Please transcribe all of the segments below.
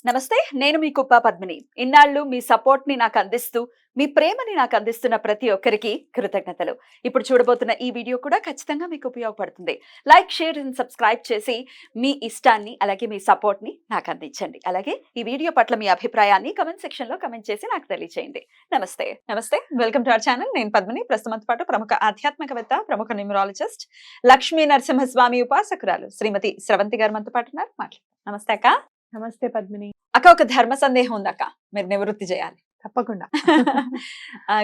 నమస్తే. నేను మీ కుప్ప పద్మిని. ఇన్నాళ్ళు మీ సపోర్ట్‌ని నాకందిస్తూ, మీ ప్రేమని నాకందిస్తున్న ప్రతి ఒక్కరికి కృతజ్ఞతలు. ఇప్పుడు చూడబోతున్న ఈ వీడియో కూడా ఖచ్చితంగా మీకు ఉపయోగపడుతుంది. లైక్, షేర్ అండ్ సబ్స్క్రైబ్ చేసి మీ ఇష్టాన్ని అలాగే మీ సపోర్ట్‌ని నాకందించండి. అలాగే ఈ వీడియో పట్ల మీ అభిప్రాయాన్ని కామెంట్ సెక్షన్‌లో కామెంట్ చేసి నాకు తెలియజేయండి. నమస్తే. నమస్తే. Welcome to our channel. నేను పద్మిని. ప్రస్తుతంతో పాటు ప్రముఖ ఆధ్యాత్మికవేత్త, ప్రముఖ న్యూమరాలజిస్ట్, లక్ష్మీ నరసింహస్వామి ఉపాసకురాలు శ్రీమతి స్రవంతి గారు మనతో పాటు ఉన్నారు. మాట్లాడదాం. నమస్తే అక్క. నమస్తే పద్మిని. అక్క, ఒక ధర్మ సందేహం ఉంది అక్క, మీరు నివృత్తి చేయాలి. తప్పకుండా.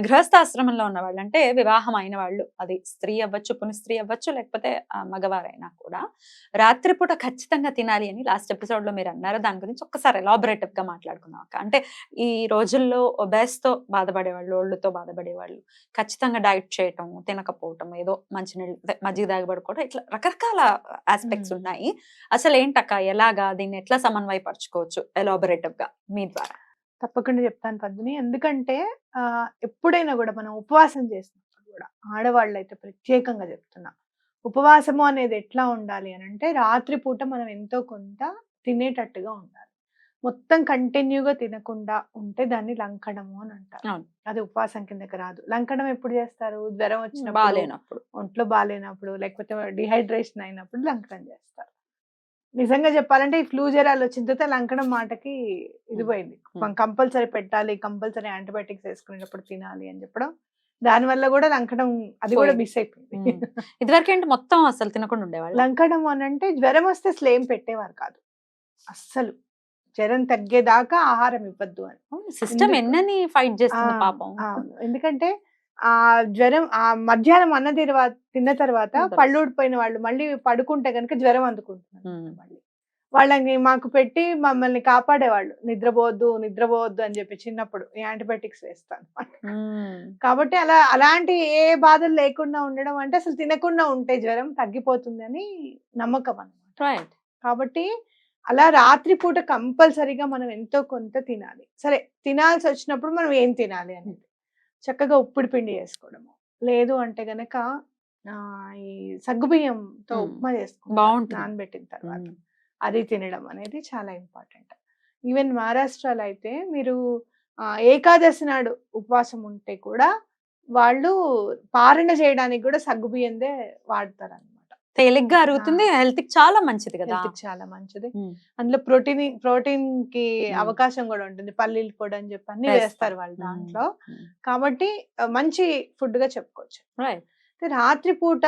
గృహస్థాశ్రమంలో ఉన్న వాళ్ళు, అంటే వివాహం అయిన వాళ్ళు, అది స్త్రీ అవ్వచ్చు, పునిస్త్రీ అవ్వచ్చు, లేకపోతే మగవారైనా కూడా రాత్రిపూట ఖచ్చితంగా తినాలి అని లాస్ట్ ఎపిసోడ్ లో మీరు అన్నారు. దాని గురించి ఒక్కసారి ఎలాబరేటివ్ గా మాట్లాడుకుందాం అక్క. అంటే ఈ రోజుల్లో ఒబేస్ తో బాధపడేవాళ్ళు, ఒళ్ళుతో బాధపడేవాళ్ళు ఖచ్చితంగా డైట్ చేయటం, తినకపోవటం, ఏదో మంచినీళ్ళు మజ్జిగ తాగబడుకోవడం, ఇట్లా రకరకాల ఆస్పెక్ట్స్ ఉన్నాయి. అసలు ఏంటక్క, ఎలాగా దీన్ని ఎట్లా సమన్వయపరచుకోవచ్చు ఎలాబరేటివ్ గా మీ ద్వారా? తప్పకుండా చెప్తాను పద్మిని. ఎందుకంటే ఎప్పుడైనా కూడా మనం ఉపవాసం చేసినప్పుడు కూడా, ఆడవాళ్ళు అయితే ప్రత్యేకంగా చెప్తున్నా, ఉపవాసము అనేది ఎట్లా ఉండాలి అని అంటే, రాత్రిపూట మనం ఎంతో కొంత తినేటట్టుగా ఉండాలి. మొత్తం కంటిన్యూగా తినకుండా ఉంటే దాన్ని లంకడము అని అంటారు. అది ఉపవాసం కిందకి రాదు. లంకడం ఎప్పుడు చేస్తారు? జ్వరం వచ్చినప్పుడు, ఒంట్లో బాగాలేనప్పుడు, లేకపోతే డిహైడ్రేషన్ అయినప్పుడు లంకడం చేస్తారు. నిజంగా చెప్పాలంటే ఈ ఫ్లూ జ్వరాలు వచ్చిన తర్వాత లంకడం మాటకి ఇది పోయింది. కంపల్సరీ పెట్టాలి, కంపల్సరీ యాంటీబయాటిక్స్ వేసుకునేటప్పుడు తినాలి అని చెప్పడం, దాని వల్ల కూడా లంకడం అది కూడా మిస్ అయిపోయింది. ఇదివరకు ఏంటి, మొత్తం అసలు తినకుండా ఉండేవాళ్ళు. లంకడం అని అంటే జ్వరం వస్తే అసలు ఏం పెట్టేవారు కాదు. అస్సలు జ్వరం తగ్గేదాకా ఆహారం ఇవ్వద్దు అని సిస్టమ్ ఎన్నని ఫైట్ చేస్తుంది పాపం. ఎందుకంటే ఆ జ్వరం ఆ మధ్యాహ్నం తిన్న తర్వాత పళ్ళు ఊడిపోయిన వాళ్ళు మళ్ళీ పడుకుంటే కనుక జ్వరం అందుకుంటున్నారు. మళ్ళీ వాళ్ళని మాకు పెట్టి మమ్మల్ని కాపాడేవాళ్ళు, నిద్రపోవద్దు అని చెప్పి చిన్నప్పుడు యాంటీబయాటిక్స్ వేస్తాను. కాబట్టి అలాంటి ఏ బాధలు లేకుండా ఉండడం అంటే, అసలు తినకుండా ఉంటే జ్వరం తగ్గిపోతుంది అని నమ్మకం అన్నమాట. కాబట్టి అలా రాత్రిపూట కంపల్సరీగా మనం ఎంతో కొంత తినాలి. సరే, తినాల్సి వచ్చినప్పుడు మనం ఏం తినాలి అనేది చక్కగా ఉప్పుడు పిండి చేసుకోవడము, లేదు అంటే గనక ఈ సగ్గుబియ్యంతో ఉప్మా చేసుకుంటాం నానబెట్టిన తర్వాత, అది తినడం అనేది చాలా ఇంపార్టెంట్. ఈవెన్ మహారాష్ట్రలో అయితే మీరు ఏకాదశి నాడు ఉపవాసం ఉంటే కూడా వాళ్ళు పారణ చేయడానికి కూడా సగ్గుబియ్యందే వాడతారు అన్నమాట. తేలిగ్గా అరుగుతుంది, హెల్త్ కి చాలా మంచిది కదా. చాలా మంచిది. అందులో ప్రోటీన్ కి అవకాశం కూడా ఉంటుంది. పల్లీలు పొడి అని చెప్పి అన్ని వేస్తారు వాళ్ళు దాంట్లో. కాబట్టి మంచి ఫుడ్ గా చెప్పుకోవచ్చు. రాత్రిపూట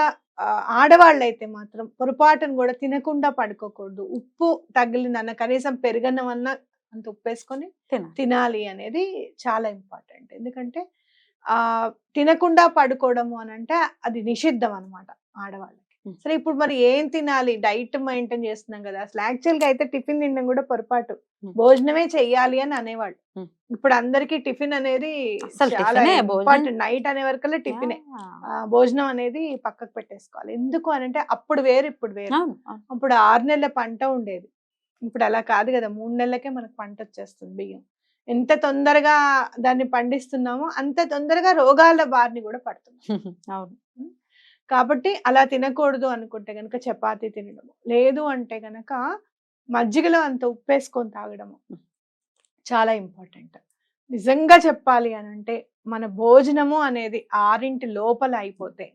ఆడవాళ్ళు అయితే మాత్రం పొరపాటును కూడా తినకుండా పడుకోకూడదు. ఉప్పు తగిలిందన్న, కనీసం పెరుగన్నం అన్న అంత ఉప్పు వేసుకొని తినాలి అనేది చాలా ఇంపార్టెంట్. ఎందుకంటే తినకుండా పడుకోవడము అని అంటే అది నిషిద్ధం అన్నమాట ఆడవాళ్ళకి. సరే, ఇప్పుడు మరి ఏం తినాలి? డైట్ మెయింటైన్ చేస్తున్నాం కదా. అసలు యాక్చువల్ గా అయితే టిఫిన్ తినడం కూడా పొరపాటు, భోజనమే చెయ్యాలి అని అనేవాళ్ళు. ఇప్పుడు అందరికి టిఫిన్ అనేది చాలా ఇంపార్టెంట్. నైట్ అనే వరకల్లా టిఫినే, భోజనం అనేది పక్కకు పెట్టేసుకోవాలి. ఎందుకు అని అంటే అప్పుడు వేరు ఇప్పుడు వేరు. అప్పుడు 6 నెలల పంట ఉండేది, ఇప్పుడు అలా కాదు కదా. 3 నెలలకే మనకు పంట వచ్చేస్తుంది బియ్యం. ఎంత తొందరగా దాన్ని పండిస్తున్నామో అంత తొందరగా రోగాల బారిని కూడా పడుతున్నాం. కాబట్టి అలా తినకూడదు అనుకుంటే గనక చపాతీ తినడము, లేదు అంటే గనక మజ్జిగలో అంత ఉప్పేసుకొని తాగడము చాలా ఇంపార్టెంట్. నిజంగా చెప్పాలి అని అంటే మన భోజనము అనేది 6 లోపల అయిపోతే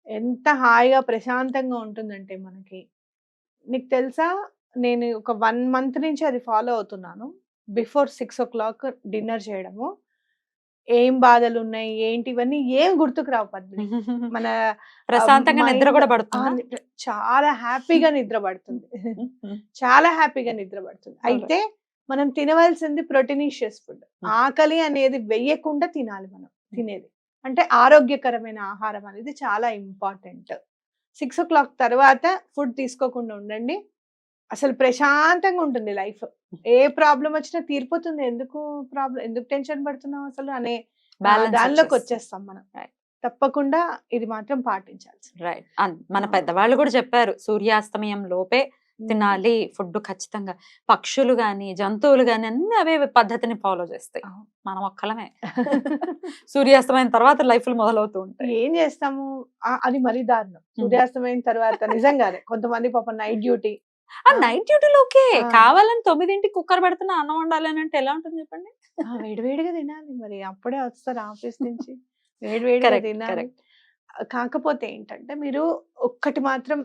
ఎంత హాయిగా ప్రశాంతంగా ఉంటుందంటే మనకి. నీకు తెలుసా, నేను ఒక 1 month నుంచి అది ఫాలో అవుతున్నాను. బిఫోర్ 6 o'clock డిన్నర్ చేయడము. ఏం బాధలు ఉన్నాయి ఏంటి ఇవన్నీ ఏం గుర్తుకు రావు పద్మిని. మన ప్రశాంతంగా నిద్ర కూడా పడుతుంది, చాలా హ్యాపీగా నిద్ర పడుతుంది. చాలా హ్యాపీగా నిద్ర పడుతుంది. అయితే మనం తినవలసింది ప్రోటీనిషియస్ ఫుడ్. ఆకలి అనేది వెయ్యకుండా తినాలి మనం తినేది. అంటే ఆరోగ్యకరమైన ఆహారం అనేది చాలా ఇంపార్టెంట్. 6 o'clock తర్వాత ఫుడ్ తీసుకోకుండా ఉండండి. అసలు ప్రశాంతంగా ఉంటుంది లైఫ్. ఏ ప్రాబ్లం వచ్చినా తీరిపోతుంది. ఎందుకు టెన్షన్ పడుతున్నాం అసలు అనే దానిలోకి వచ్చేస్తాం మనం. తప్పకుండా ఇది మాత్రం పాటించాల్సి. రైట్. మన పెద్దవాళ్ళు కూడా చెప్పారు, సూర్యాస్తమయం లోపే తినాలి ఫుడ్ ఖచ్చితంగా. పక్షులు గాని, జంతువులు గాని అన్ని అవే పద్ధతిని ఫాలో చేస్తాయి. మనం ఒక్కలమే సూర్యాస్తమైన తర్వాత లైఫ్లు మొదలవుతూ ఉంటాయి. ఏం చేస్తాము, అది మరీ దారుణం. సూర్యాస్తమైన తర్వాత నిజంగానే కొంతమంది పాపం నైట్ డ్యూటీ నైట్ డ్యూటీలో ఓకే, ఆ. కావాలని 9ంటికి కుక్కర్ పెడుతున్నా అన్నం వండాలి అని అంటే ఎలా ఉంటుంది చెప్పండి? వేడివేడిగా తినాలి మరి, అప్పుడే వస్తారు ఆఫీస్ నుంచి, వేడివేడిగా కరెక్ట్, తినాలి. కరెక్ట్. కాకపోతే ఏంటంటే మీరు ఒక్కటి మాత్రం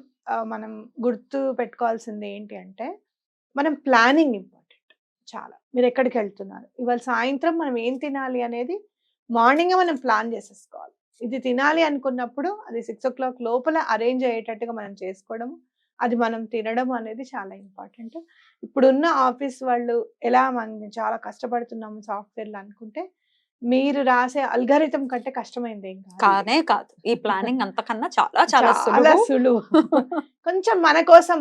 మనం గుర్తు పెట్టుకోవాల్సింది ఏంటి అంటే, మనం ప్లానింగ్ ఇంపార్టెంట్ చాలా. మీరు ఎక్కడికి వెళ్తున్నారు, ఇవాళ సాయంత్రం మనం ఏం తినాలి అనేది మార్నింగ్ మనం ప్లాన్ చేసేసుకోవాలి. ఇది తినాలి అనుకున్నప్పుడు అది 6 o'clock లోపల అరేంజ్ అయ్యేటట్టుగా మనం చేసుకోవడం, అది మనం తినడం అనేది చాలా ఇంపార్టెంట్. ఇప్పుడున్న ఆఫీస్ వాళ్ళు ఎలా మనం చాలా కష్టపడుతున్నాము సాఫ్ట్వేర్లు అనుకుంటే, మీరు రాసే అల్గారిథం కంటే కష్టమైంది ఏం కాదు. కానే కాదు, ఈ ప్లానింగ్ అంతకన్నా చాలా చాలా చాలా సులువు. సులువు. కొంచెం మన కోసం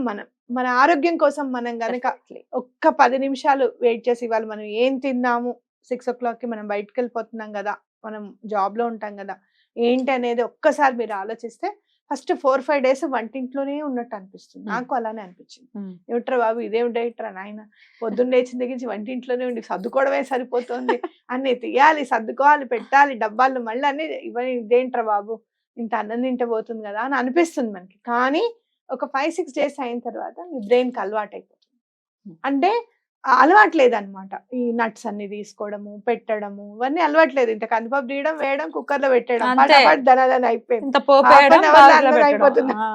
మన ఆరోగ్యం కోసం మనం గనక Definitely. ఒక్క 10 నిమిషాలు వెయిట్ చేసి, ఇవాళ మనం ఏం తిన్నాము, 6 o'clockకి మనం బయటకు వెళ్ళిపోతున్నాం కదా, మనం జాబ్ లో ఉంటాం కదా, ఏంటి అనేది ఒక్కసారి మీరు ఆలోచిస్తే ఫస్ట్ 4-5 days వంటింట్లోనే ఉన్నట్టు అనిపిస్తుంది. నాకు అలానే అనిపించింది. ఏమిట్రా బాబు ఇదేం డైట్రా నాయన, పొద్దున్న లేచిన దగ్గర నుంచి వంటింట్లోనే ఉండి సర్దుకోవడమే సరిపోతుంది, అన్ని తీయాలి, సర్దుకోవాలి, పెట్టాలి డబ్బాలు, మళ్ళీ అన్ని ఇవన్నీ, ఇదేంట్రా బాబు ఇంత అన్నం తింటే పోతుంది కదా అని అనిపిస్తుంది మనకి. కానీ ఒక 5-6 days అయిన తర్వాత మీ బ్రెయిన్కి అలవాటు అయిపోతుంది. అంటే అలవాట్లేదన్నమాట. ఈ నట్స్ అన్ని తీసుకోవడము, పెట్టడము, ఇవన్నీ అలవాట్లేదు. ఇంత కందిపప్పు తీయడం, వేయడం, కుక్కర్లో పెట్టడం, అంతే. ఫటాఫట్ దనదన అయిపోయింది. ఇంత పోపు Half వేయడం, an hour లో బాగా అన్నం పెట్టడం. అయిపోతుంది. ఆ.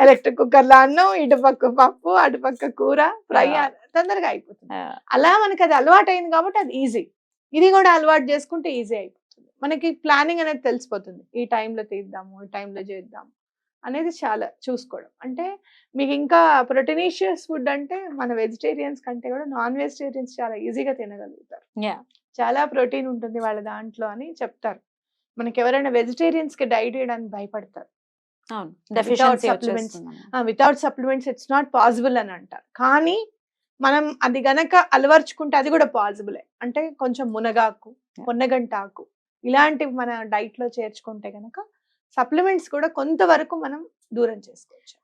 ఎలక్ట్రిక్ కుక్కర్లో అన్నం, ఇటుపక్క పప్పు, అటుపక్క కూర, ఫ్రై ఆ. తొందరగా అయిపోతుంది. ఆ. అలా మనకి అది అలవాటు అయింది కాబట్టి అది ఈజీ. ఇది కూడా అలవాటు చేసుకుంటే ఈజీ అయిపోతుంది. మనకి ప్లానింగ్ అనేది తెలిసిపోతుంది. ఈ టైంలో తీద్దాము, ఈ టైంలో చేద్దాము అనేది చాలా చూసుకోవడం. అంటే మీకు ఇంకా ప్రోటీనిషియస్ ఫుడ్ అంటే మన వెజిటేరియన్స్ కంటే కూడా నాన్ వెజిటేరియన్స్ చాలా ఈజీగా తినగలుగుతారు. Yeah. చాలా ప్రోటీన్ ఉంటుంది వాళ్ళ దాంట్లో అని చెప్తారు. మనకి ఎవరైనా వెజిటేరియన్స్ కి డైట్ చేయడానికి భయపడతారు. అవును, Without డెఫిషియన్సీ supplements. వచ్చేస్తుంది. Without supplements it's not possible అని అంటారు. కానీ మనం అది గనక అలవర్చుకుంటే అది కూడా పాసిబులే. అంటే కొంచెం మునగాకు, పొన్నగంటాకు ఇలాంటివి మన డైట్ లో చేర్చుకుంటే గనక సప్లిమెంట్స్ కూడా కొంతవరకు మనం దూరం చేసుకోవచ్చు.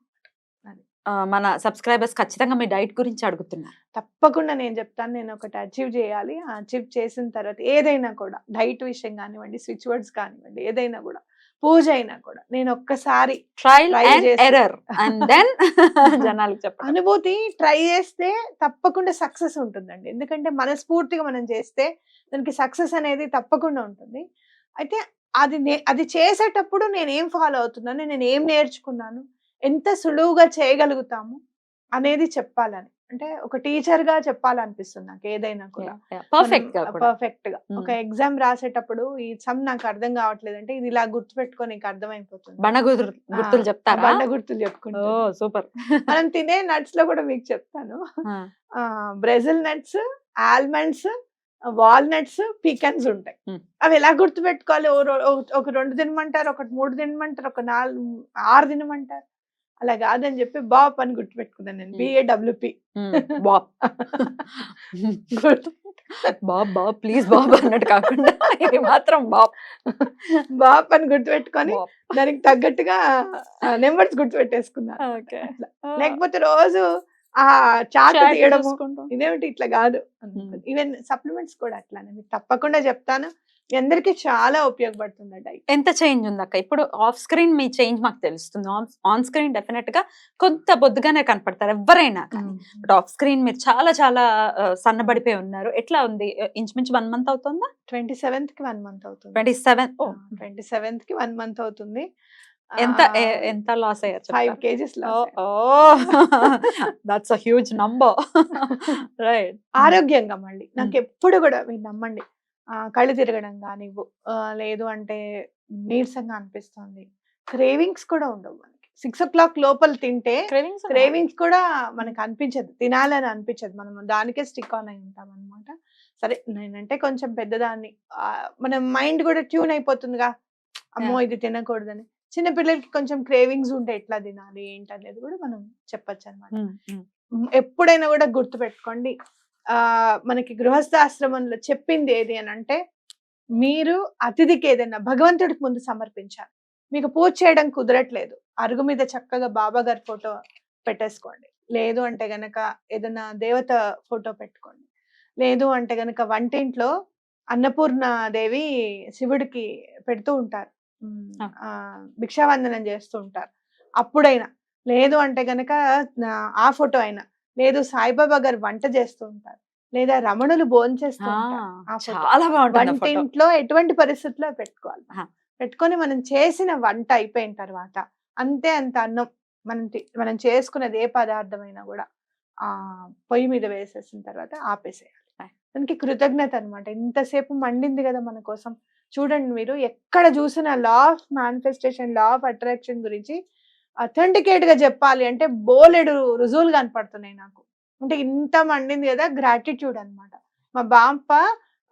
మన సబ్స్క్రైబర్స్ ఖచ్చితంగా మీ డైట్ గురించి అడుగుతున్నారు. తప్పకుండా నేను చెప్తాను. నేను ఒకటి అచీవ్ చేయాలి. అచీవ్ చేసిన తర్వాత ఏదైనా కూడా డైట్ విషయం కానివ్వండి, స్విచ్ వర్డ్స్ కానివ్వండి, ఏదైనా కూడా, పూజ అయినా కూడా నేను ఒక్కసారి ట్రయల్ Try అండ్ చేసి- ఎర్రర్ అండ్ దెన్ జనాలకు చెప్పండి. అనుభూతి ట్రై చేస్తే తప్పకుండా సక్సెస్ ఉంటుందండి. ఎందుకంటే మనస్ఫూర్తిగా మనం చేస్తే దానికి సక్సెస్ అనేది తప్పకుండా ఉంటుంది. అయితే అది చేసేటప్పుడు నేను ఏం ఫాలో అవుతున్నాను, నేను ఏం నేర్చుకున్నాను, ఎంత సులువుగా చేయగలుగుతాము అనేది చెప్పాలని, అంటే ఒక టీచర్ గా చెప్పాలనిపిస్తుంది నాకు ఏదైనా కూడా. పర్ఫెక్ట్ గా కూడా. పర్ఫెక్ట్ గా ఒక ఎగ్జామ్ రాసేటప్పుడు ఈ సమ్ నాకు అర్థం కావట్లేదు అంటే ఇది ఇలా గుర్తుపెట్టుకో, నీకు అర్థమైపోతుంది. బండ గుర్తులు చెప్తారా? బండ గుర్తులు చెప్పుకుంటా. ఓ సూపర్. మనం తినే నట్స్ లో కూడా మీకు చెప్తాను. బ్రెజిల్ నట్స్, ఆల్మండ్స్, వాల్నట్స్, పీకన్స్ ఉంటాయి. అవి ఎలా గుర్తు పెట్టుకోవాలి? ఒక 2 తినమంటారు, ఒకటి 3 తినమంటారు, ఒక 6 తినమంటారు. అలా కాదని చెప్పి బాప్ అని గుర్తు పెట్టుకున్నాను నేను. BAWP. Bob Bob Bob please Bob అన్నట్టు కాకుండా ఇది మాత్రం బాబ్ బాప్ అని గుర్తు పెట్టుకొని దానికి తగ్గట్టుగా నెంబర్స్ గుర్తు పెట్టేసుకున్నాను. ఓకే. లేకపోతే రోజు ఆ చాట్ తీయడము, ఇదేమిటి ఇట్లా కాదు. ఈవెన్ సప్లిమెంట్స్ కూడా అట్లానే. మీకు తప్పకుండా చెప్తాను, మీ అందరికీ చాలా ఉపయోగపడుతుంది డైట్. ఎంత చేంజ్ ఉంది అక్క? ఇప్పుడు ఆఫ్ స్క్రీన్ మీ చేంజ్ మాకు తెలుస్తుంది, ఆన్ స్క్రీన్ డెఫినెట్ గా కొంత బొద్దుగానే కనపడతారు ఎవరైనా కానీ, బట్ ఆఫ్ స్క్రీన్ మీరు చాలా చాలా సన్నబడిపోయి ఉన్నారు. ఎట్లా ఉంది? ఇంచుమించు 1 month అవుతుందా? 27th కి 1 month అవుతుంది. 27th కి 1 month అవుతుంది. ఎంత లాస్ అయ్యారు? 5 kgs that's a huge number. Right. ఆరోగ్యంగా మళ్ళీ నాకు ఎప్పుడు కూడా మీరు నమ్మండి, కళ్ళు తిరగడం కానివ్వు, లేదు అంటే నీరసంగా అనిపిస్తుంది, క్రేవింగ్స్ కూడా ఉండవు మనకి. 6 o'clock లోపల తింటే క్రేవింగ్స్ కూడా మనకు అనిపించదు, తినాలని అనిపించదు. మనం దానికే స్టిక్ ఆన్ అయి ఉంటాం అనమాట. సరే నేనంటే కొంచెం పెద్దదాన్ని, మన మైండ్ కూడా ట్యూన్ అయిపోతుందిగా, అమ్మో ఇది తినకూడదని. చిన్న పిల్లలకి కొంచెం క్రేవింగ్స్ ఉంటే ఎట్లా తినాలి ఏంటి అనేది కూడా మనం చెప్పొచ్చు అనమాట. ఎప్పుడైనా కూడా గుర్తు పెట్టుకోండి, మనకి గృహస్థాశ్రమంలో చెప్పింది ఏది అని అంటే, మీరు అతిథికి ఏదైనా భగవంతుడికి ముందు సమర్పించాలి. మీకు పూజ చేయడం కుదరట్లేదు, అరుగు మీద చక్కగా బాబా గారి ఫోటో పెట్టేసుకోండి. లేదు అంటే గనక ఏదైనా దేవత ఫోటో పెట్టుకోండి. లేదు అంటే గనక వంటింట్లో అన్నపూర్ణ దేవి శివుడికి పెడుతూ ఉంటారు, భిక్షావందనం చేస్తూ ఉంటారు. అప్పుడైనా లేదు అంటే గనక ఆ ఫోటో అయినా, లేదు సాయిబాబా గారు వంట చేస్తూ ఉంటారు, లేదా రమణులు భోంచేస్తూ ఉంటారు. ఆ ఫోటో చాలా బాగుంటుంది ఆ ఫోటో. వంటింట్లో ఎటువంటి పరిస్థితుల్లో పెట్టుకోవాలి. ఆహా. పెట్టుకొని మనం చేసిన వంట అయిపోయిన తర్వాత అంతే అంత అన్నం మనం చేసుకున్నది ఏ పదార్థమైనా కూడా ఆ పొయ్యి మీద వేసేసిన తర్వాత ఆపేసేయాలి. దానికి కృతజ్ఞత అన్నమాట. ఇంతసేపు మండింది కదా మన కోసం. చూడండి మీరు ఎక్కడ చూసిన law of manifestation, law of attraction గురించి అథెంటికేట్ గా చెప్పాలి అంటే బోలెడు రుజువులు కనపడుతున్నాయి నాకు. అంటే ఇంత మండింది కదా, గ్రాటిట్యూడ్ అన్నమాట. మా బాప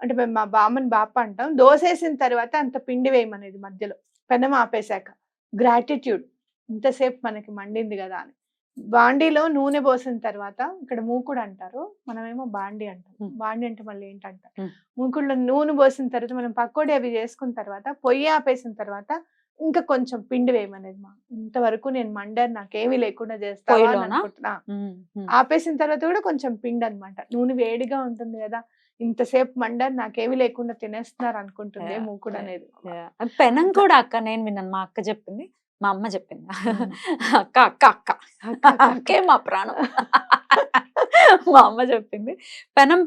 అంటే మేము మా బామ్మని బాప అంటాం. దోసేసిన తర్వాత అంత పిండి వేయమనేది మధ్యలో పెనం ఆపేశాక. గ్రాటిట్యూడ్, ఇంతసేపు మనకి మండింది కదా అని. బాండీలో నూనె పోసిన తర్వాత, ఇక్కడ మూకుడు అంటారు, మనమేమో బాండి అంటాం. బాండి అంటే మళ్ళీ ఏంటంటారు, మూకుడులో నూనె పోసిన తర్వాత మనం పకోడీ అవి చేసుకున్న తర్వాత పొయ్యి ఆపేసిన తర్వాత ఇంకా కొంచెం పిండి వేయమనేది. ఇంతవరకు నేను మండాను, నాకేమీ లేకుండా చేస్తావా అని పొయ్యిలోనా? అనుకుంటున్నా. ఆపేసిన తర్వాత కూడా కొంచెం పిండి అన్నమాట. నూనె వేడిగా ఉంటుంది కదా, ఇంతసేపు మండాను నాకేమీ లేకుండా తినేస్తున్నారు అనుకుంటుంది మూకుడు అనేది. పెనం కూడా అక్క నేను విన్నాను, మా అక్క చెప్పింది, మా అమ్మ చెప్పింది. అక్క అక్క అక్క అక్కే మా ప్రాణం. మా అమ్మ చెప్పింది పెనం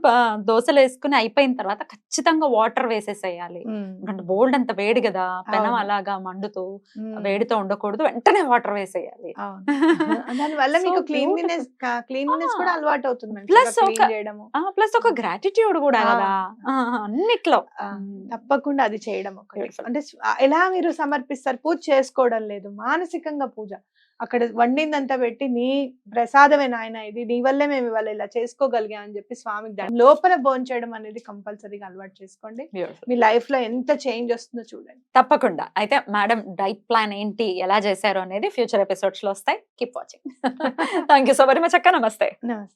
దోశలు వేసుకుని అయిపోయిన తర్వాత ఖచ్చితంగా వాటర్ వేసేసేయాలి. ఎందుకంటే బోల్డ్ అంత వేడి కదా, పెనం అవును. అలాగా మండుతూ వేడితో ఉండకూడదు, వెంటనే వాటర్ వేసేయాలి. దానివల్ల So మీకు beautiful. క్లీన్‌నెస్ కూడా అలవాటు అవుతుంది. Plus మంచిగా ఒక- క్లీన్ చేయడము. ప్లస్ ఒక గ్రాటిట్యూడ్ కూడా కదా అన్నిట్లో. తప్పకుండా అది చేయడం ఒకటి. Beautiful. అంటే ఎలా మీరు సమర్పిస్తారు? పూజ చేసుకోవడం లేదు, మానసికంగా పూజ. అక్కడ వండిందంతా పెట్టి నీ ప్రసాదమే నాయన, ఇది నీ వల్లే మేము ఇవాళ ఇలా చేసుకోగలిగాం అని చెప్పి స్వామికి లోపల భోంచేయడం అనేది కంపల్సరీగా అలవాటు చేసుకోండి. Beautiful. మీ లైఫ్ లో ఎంత చేంజ్ వస్తుందో చూడండి. తప్పకుండా. అయితే మేడం డైట్ ప్లాన్ ఏంటి, ఎలా చేశారు అనేది ఫ్యూచర్ ఎపిసోడ్స్ లో వస్తాయి. Keep watching. Thank you so very much అక్క. నమస్తే. నమస్తే.